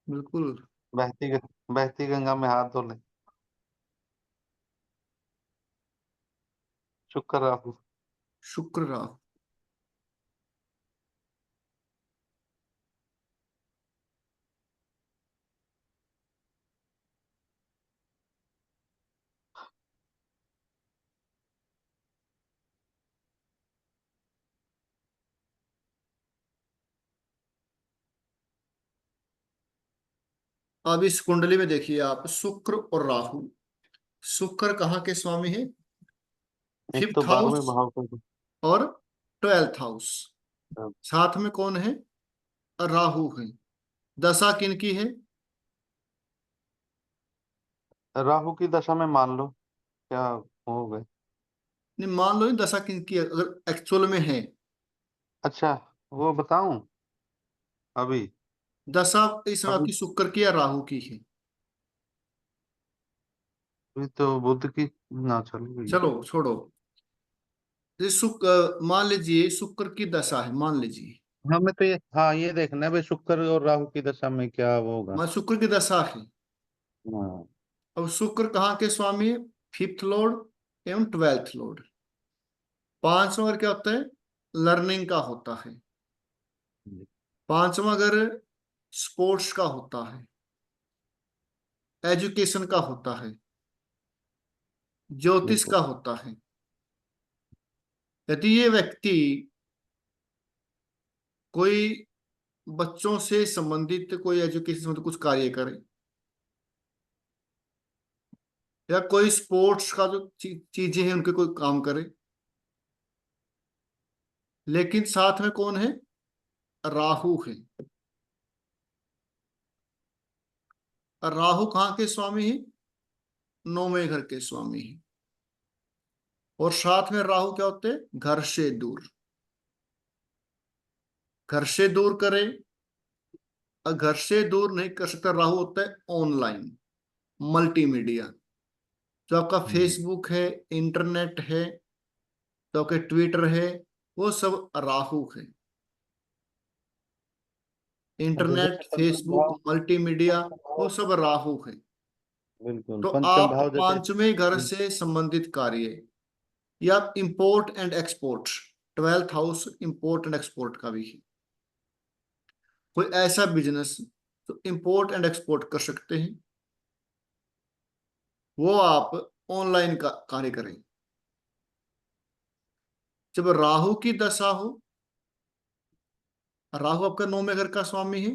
बिल्कुल। बहती गंगा में हाथ धो ले। शुक्र राहु। शुक्र राहु। अब इस कुंडली में देखिए आप, शुक्र और राहु। शुक्र कहाँ के स्वामी है? एक तो 5th 12वें हाउस भाव का। और 12th हाउस। साथ में कौन है? राहु है। दशा किनकी है? राहु की दशा में मान लो क्या हो गए। नहीं, मान लो ये दशा किनकी है, अगर एक्चुअल में है। अच्छा, वो बताऊं अभी? दशा इस समय अभी आपकी शुक्र की या राहु की है? अभी तो बुध की ना चल रही है। चलो छोड़ो। ये शुक्र, मान लीजिए शुक्र की दशा है, मान लीजिए। हमें तो ये, हाँ, ये देखना है भाई, शुक्र और राहु की दशा में क्या वो होगा। मान शुक्र की दशा है। हाँ। अब शुक्र कहाँ के स्वामी है? 5th लॉर्ड एवं 12th लॉर्ड। 5वां घर क्या होता है? लर्निंग का होता है। 5वां घर स्पोर्ट्स का होता है, एजुकेशन का होता है, ज्योतिष बिल्कुल। का होता है। यदि ये व्यक्ति कोई बच्चों से संबंधित, कोई एजुकेशन से संबंधित कुछ कार्य करे, या कोई स्पोर्ट्स का जो चीजें हैं उनके कोई काम करे, लेकिन साथ में कौन है? राहु है। और राहु कहाँ के स्वामी है? 9वें घर के स्वामी है। और साथ में राहु क्या होते हैं? घर से दूर। घर से दूर करे, और घर से दूर नहीं कर सकता राहु होता है ऑनलाइन, मल्टीमीडिया। जो आपका हम्म, फेसबुक है, इंटरनेट है, जो आपके ट्विटर है, वो सब राहु है। अच्छा, इंटरनेट, जैसे पंचम फेसबुक, भाव। मल्टीमीडिया, पंचम वो भाव। सब राहु है। बिल्कुल, तो पंचम आप भाव जैसे। 5वें घर से संबंधित कार्य, या import and export, 12th house import and export का भी है। कोई ऐसा बिजनेस तो इंपोर्ट एंड एक्सपोर्ट कर सकते हैं, वो आप ऑनलाइन का कार्य करें। जब राहु की दशा हो, राहु आपका 9वें घर का स्वामी है,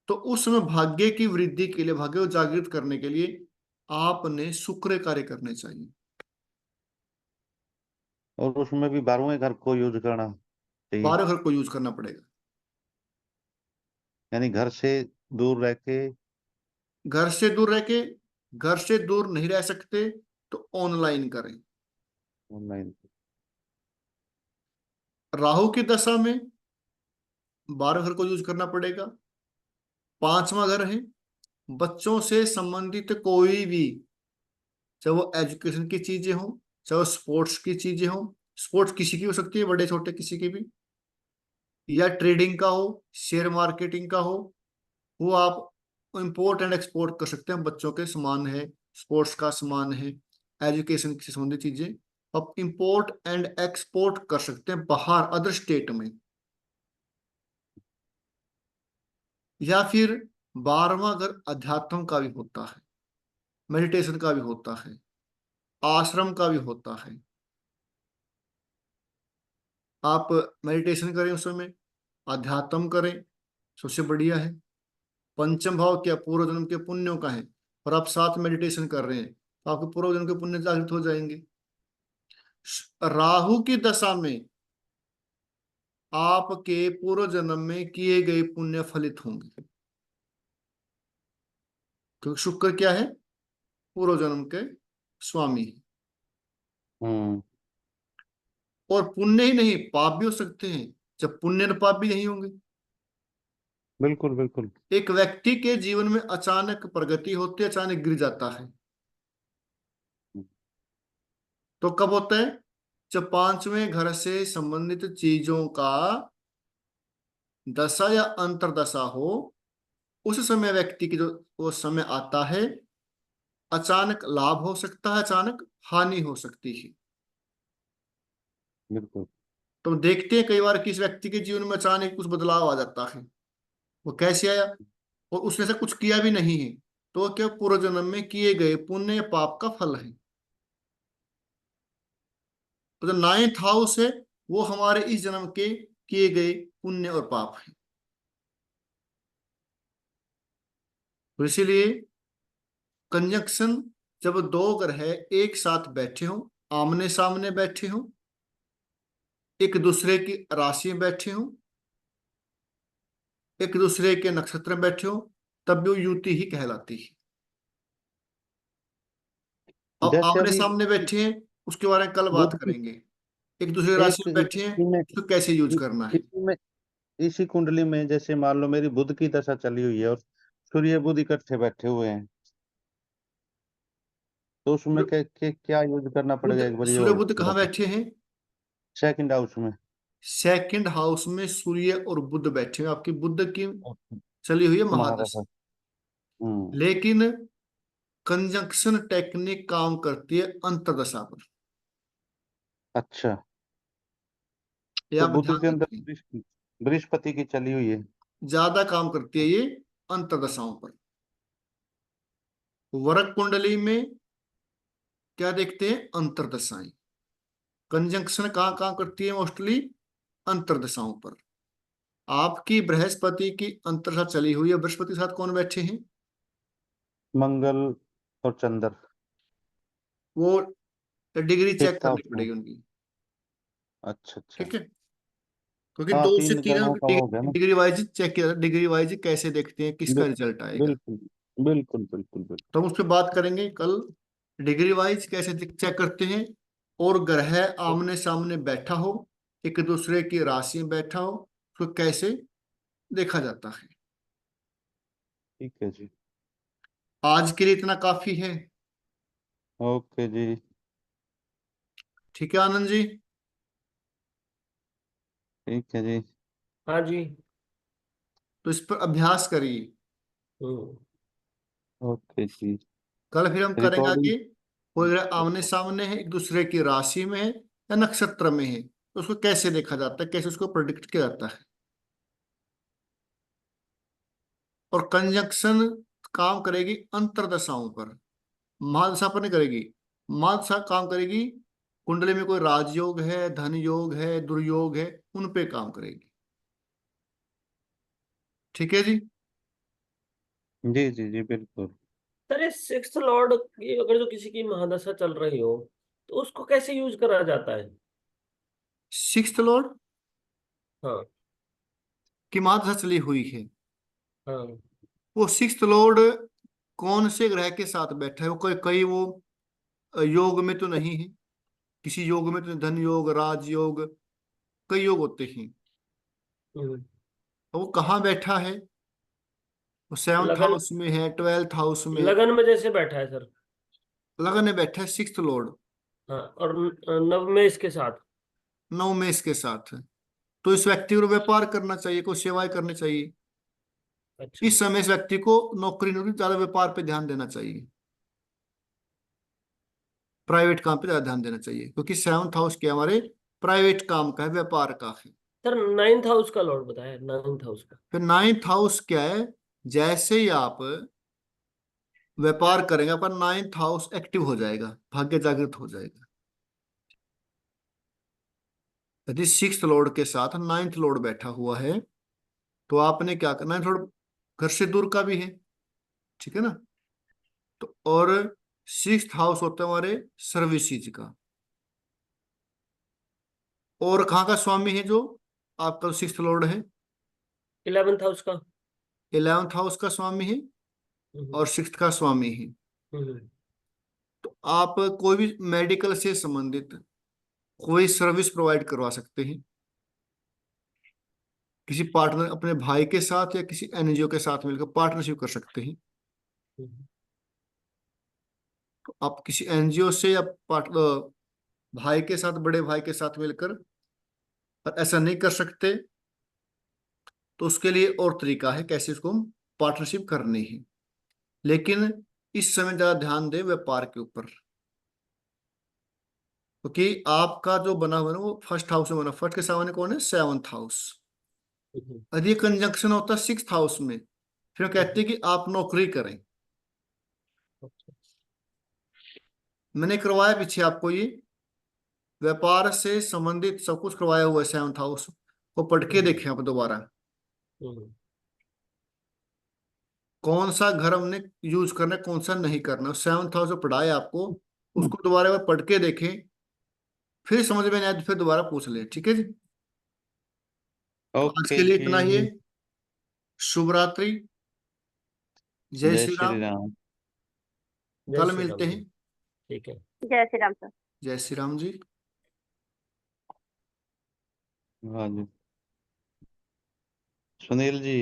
तो उस समय भाग्य की वृद्धि के लिए, भाग्य को जागृत करने के लिए आपने शुक्र कार्य करने चाहिए। और उसमें भी 12वें घर को यूज करना चाहिए। 12 घर को यूज करना पड़ेगा। यानी घर से दूर रह के। घर से दूर रह के, घर से दूर नहीं रह सकते तो ऑनलाइन करें। ऑनलाइन। राहु की दशा में 12 घर को यूज करना पड़ेगा। 5वां घर है बच्चों से संबंधित कोई भी, चाहे वो एजुकेशन की चीजें हो, चाहे वो स्पोर्ट्स की चीजें हो। स्पोर्ट्स किसी की हो सकती है, बड़े छोटे किसी की भी, या ट्रेडिंग का हो, शेयर मार्केटिंग का हो, वो आप इंपोर्ट एंड एक्सपोर्ट कर सकते हैं, बच्चों के सामान है, स्पोर्ट्स का सामान है, एजुकेशन से संबंधित चीजें अब इंपोर्ट एंड एक्सपोर्ट कर सकते हैं बाहर अदर स्टेट में। या फिर 12वां घर अध्यात्म का भी होता है, मेडिटेशन का भी होता है, आश्रम का भी होता है। आप मेडिटेशन करें उस समय, अध्यात्म करें, सबसे बढ़िया है। पंचम भाव क्या, पूर्व जन्म के पुण्यों का है, और आप साथ मेडिटेशन कर रहे हैं तो आपके पूर्व जन्म के पुण्य जागृत हो जाएंगे। राहु की दशा में आपके पूर्व जन्म में किए गए पुण्य फलित होंगे, क्योंकि शुक्र क्या है, पूर्व जन्म के स्वामी है। हम्म। और पुण्य ही नहीं, पाप भी हो सकते हैं, जब पुण्य और पाप भी नहीं होंगे। बिल्कुल बिल्कुल। एक व्यक्ति के जीवन में अचानक प्रगति होती है, अचानक गिर जाता है, तो कब होता है, जब 5वें घर से संबंधित चीजों का दशा या अंतरदशा हो, उस समय व्यक्ति की जो वो समय आता है, अचानक लाभ हो सकता है, अचानक हानि हो सकती है। बिल्कुल। तो देखते हैं कई बार किस व्यक्ति के जीवन में अचानक कुछ बदलाव आ जाता है, वो कैसे आया, और उसने से कुछ किया भी नहीं है, तो वो क्या पूर्व जन्म में किए गए पुण्य या पाप का फल है। तो जो 9th हाउस है वो हमारे इस जन्म के किए गए पुण्य और पाप है। तो इसीलिए कंजंक्शन, जब दो ग्रह एक साथ बैठे हो, आमने सामने बैठे हो, एक दूसरे की राशि में बैठे हो, एक दूसरे के नक्षत्र में बैठे हो, तब भी वो युति ही कहलाती है। अब जैसे आमने अभी सामने बैठे हैं, उसके बारे में कल बात बुध की करेंगे। एक दूसरे राशि एक में बैठे हैं, इसी में उसको कैसे यूज करना है। इसी में इसी कुंडली में जैसे मान लो मेरी बुध की दशा चली हुई है और सूर्य बुध इकट्ठे बैठे हुए हैं, तो उसमें क्या यूज करना बुध, पड़ेगा, एक बार ये सूर्य और बुध कहाँ बता। बैठे हैं, सेकंड हाउस में। सेकंड हाउस में सूर्य और बुध बैठे हैं, आपकी बुध की चली हुई है महादशा। महादशा। हम्म। लेकिन कंजंक्शन टेक्निक काम करती है अंतर्दशा पर, अच्छा, ये तो आप बुध ध्यान के अंदर रखें। बृहस्पति की चली हुई है। ज्यादा काम करती है ये अंतर्दशाओं पर। वरक कुंडली में क्या देखते हैं, अंतर्दशाएं। कंजंक्शन कहाँ कहाँ करती है, मोस्टली अंतर्दशाओं पर। आपकी बृहस्पति की अंतर्दशा चली हुई है, बृहस्पति के साथ कौन बैठे हैं, मंगल और चंद्र वो डिग्री चेक 6th करनी हाउस में। पड़ेगी उनकी। अच्छा अच्छा। ठीक है, क्योंकि हाँ, 2 से 3 3 ग्रहों का हो गया ना। डिग्री वाइज चेक किया, डिग्री वाइज कैसे देखते हैं किसका बिल, रिजल्ट आएगा। बिल्कुल बिल्कुल बिल्कुल बिल्कुल। तो हम उस पर बात करेंगे कल, डिग्री वाइज कैसे चेक करते हैं। और ग्रह आमने सामने बैठा हो, एक दूसरे की राशि में बैठा हो, तो कैसे देखा जाता है। ठीक है जी। आज के लिए इतना काफी है। ओके जी। ठीक है आनंद जी, ठीक है जी। हाँ जी। तो इस पर अभ्यास करिए। हम्म। ओके जी। कल फिर हम करेंगे रिकॉर्डिंग। आगे। कोई ग्रह आमने सामने है, एक दूसरे की राशि में है या नक्षत्र में है, तो उसको कैसे देखा जाता है, कैसे उसको प्रोडिक्ट किया जाता है। और कंजंक्शन काम करेगी अंतरदशाओं पर, महादशा पर नहीं करेगी। महादशा काम करेगी, कुंडली में कोई राजयोग है, धन योग है, दुर्योग है, उन पे काम करेगी। ठीक है जी। जी जी जी बिल्कुल। सर ये 6th लॉर्ड की अगर जो किसी की महादशा चल रही हो तो उसको कैसे यूज करा जाता है। 6th लॉर्ड हाँ। की महादशा चली हुई है, हाँ। वो 6th लॉर्ड कौन से ग्रह के साथ बैठा है, वो कोई कई वो योग में तो नहीं है, किसी योग में तो धन योग, राजयोग, कई योग होते हैं। हम्म। तो वो कहाँ बैठा है, वो 7th लगन, हाउस में है, 12th हाउस में है। लगन में जैसे बैठा है सर। लगन में बैठा है 6th लॉर्ड, हाँ, और नव में इसके साथ। 9 में इसके साथ है। तो इस व्यक्ति को व्यापार करना चाहिए, कोई सेवाएं करनी चाहिए। अच्छा। इस समय इस व्यक्ति को नौकरी नौकरी ज्यादा व्यापार पे ध्यान देना चाहिए, प्राइवेट काम पे ज्यादा ध्यान देना चाहिए, क्योंकि 7th हाउस क्या हमारे प्राइवेट काम का है, व्यापार का है। सर 9th हाउस का लॉर्ड बताया, 9th हाउस का। फिर 9th हाउस क्या है, जैसे ही आप व्यापार करेंगे आपका 9th हाउस एक्टिव हो जाएगा, भाग्य जागृत हो जाएगा। यदि 6th लॉर्ड के साथ 9th लॉर्ड बैठा हुआ है तो आपने क्या करना है, थोड़ा घर से दूर का भी है, ठीक है ना। तो और 6th हाउस होता है हमारे सर्विसेज का, और कहाँ का स्वामी है जो आपका 6th लॉर्ड है, 11th हाउस का। 11th हाउस का स्वामी है हम्म। और 6th का स्वामी है। हम्म। तो आप कोई भी मेडिकल से संबंधित कोई सर्विस प्रोवाइड करवा सकते हैं, किसी पार्टनर अपने भाई के साथ या किसी एनजीओ के साथ मिलकर पार्टनरशिप कर सकते हैं। हम्म। तो आप किसी एनजीओ से या भाई के साथ, बड़े भाई के साथ मिलकर, पर ऐसा नहीं कर सकते तो उसके लिए और तरीका है कैसे उसको हम पार्टनरशिप करनी है। लेकिन इस समय ज्यादा ध्यान दें व्यापार के ऊपर, क्योंकि आपका जो बना हुआ है ना वो फर्स्ट हाउस में बना, फर्स्ट के सामने कौन है, 7th हाउस। हम्म। यदि कंजंक्शन होता है 6th हाउस में, फिर हम कहते हैं कि आप नौकरी करें। अच्छा। मैंने करवाया पीछे आपको ये व्यापार से संबंधित सब कुछ करवाया हुआ है, 7th हाउस को पढ़ के हम्म। देखें आप दोबारा, हम्म। कौन सा घर हमने यूज करना है कौन सा नहीं करना। 7th हाउस जो पढ़ाया आपको उसको दोबारा एक बार पढ़ के देखें, फिर समझ में नहीं आया तो फिर दोबारा पूछ ले, ठीक है जी। तो आज ओके के लिए जी। इतना ही है। शुभ रात्रि, जय जय श्री श्री राम। राम। जय कल श्री मिलते राम जी। हैं। ठीक है। जय श्री राम सर। जय श्री राम जी। हाँ जी। सुनील जी।